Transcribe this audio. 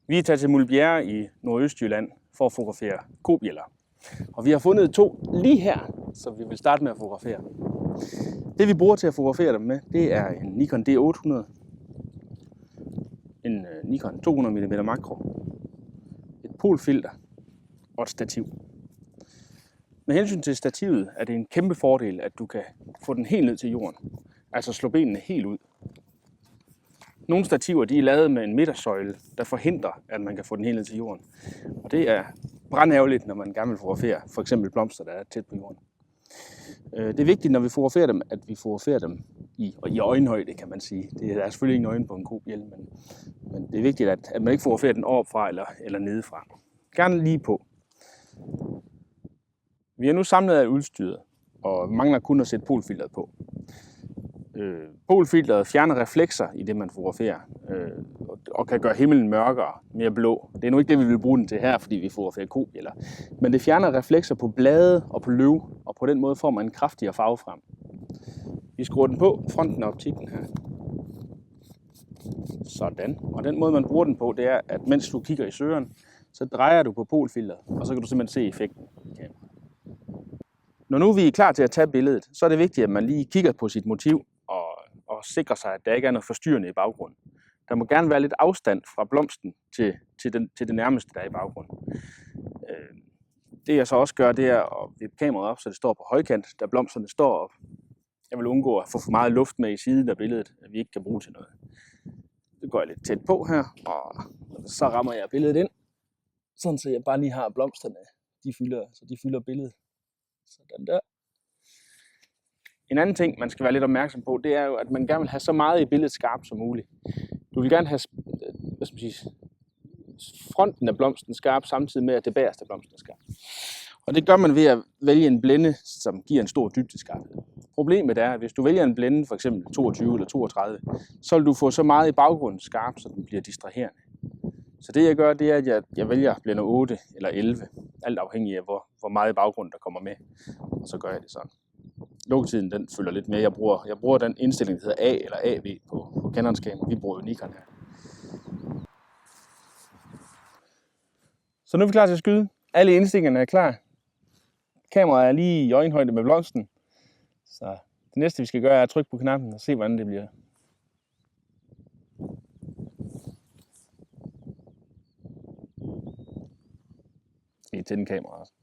Vi er taget til Mulbjerre i Nordøstjylland for at fotografere kobjælder. Og vi har fundet 2 lige her, som vi vil starte med at fotografere. Det vi bruger til at fotografere dem med, det er en Nikon D800, en Nikon 200 mm makro, et polfilter og et stativ. Med hensyn til stativet er det en kæmpe fordel, at du kan få den helt ned til jorden. Altså slå benene helt ud. Nogle stativer de er lavet med en midtersøjle, der forhindrer, at man kan få den helt ned til jorden. Og det er brandærgerligt, når man gerne vil fotografere for eksempel blomster, der er tæt på jorden. Det er vigtigt, når vi fotograferer dem, at vi fotograferer dem i øjenhøjde, kan man sige. Det er selvfølgelig ingen øjne på en kobjælde, men det er vigtigt, at man ikke fotograferer den oppefra eller nedefra. Gerne lige på. Vi er nu samlet af udstyret, og mangler kun at sætte polfilteret på. Polfilteret fjerner reflekser i det, man fotograferer, og kan gøre himlen mørkere, mere blå. Det er nu ikke det, vi vil bruge den til her, fordi vi fotograferer kobjælder. Men det fjerner reflekser på blade og på løv, og på den måde får man en kraftigere farve frem. Vi skruer den på, fronten af optikken her. Sådan. Og den måde, man bruger den på, det er, at mens du kigger i søgeren, så drejer du på polfilteret, og så kan du simpelthen se effekten i kameraet. Når nu vi er klar til at tage billedet, så er det vigtigt, at man lige kigger på sit motiv og sikrer sig, at der ikke er noget forstyrrende i baggrunden. Der må gerne være lidt afstand fra blomsten til det nærmeste, der er i baggrunden. Det jeg så også gør, det er at vippe kameraet op, så det står på højkant, da blomsterne står op. Jeg vil undgå at få for meget luft med i siden af billedet, at vi ikke kan bruge til noget. Det går jeg lidt tæt på her, og så rammer jeg billedet ind, sådan så jeg bare lige har blomsterne, de fylder billedet. Sådan der. En anden ting, man skal være lidt opmærksom på, det er jo, at man gerne vil have så meget i billedet skarpt som muligt. Du vil gerne have fronten af blomsten skarp, samtidig med, at det bagerste af blomsten er skarp. Og det gør man ved at vælge en blænde, som giver en stor dybdeskarphed. Problemet er, at hvis du vælger en blænde, for eksempel 22 eller 32, så vil du få så meget i baggrunden skarp, så den bliver distraherende. Så det jeg gør, det er, at jeg vælger blænde 8 eller 11, alt afhængig af, hvor meget i baggrunden der kommer med. Og så gør jeg det sådan. Lukketiden den følger lidt med. Jeg bruger den indstilling, der hedder A eller AV på Canons kamera. Vi bruger jo Nikon her. Så nu er vi klar til at skyde. Alle indstillingerne er klar. Kameraet er lige i øjenhøjde med blomsten. Så det næste vi skal gøre er at trykke på knappen og se hvordan det bliver. Skal I tænde kameraet også?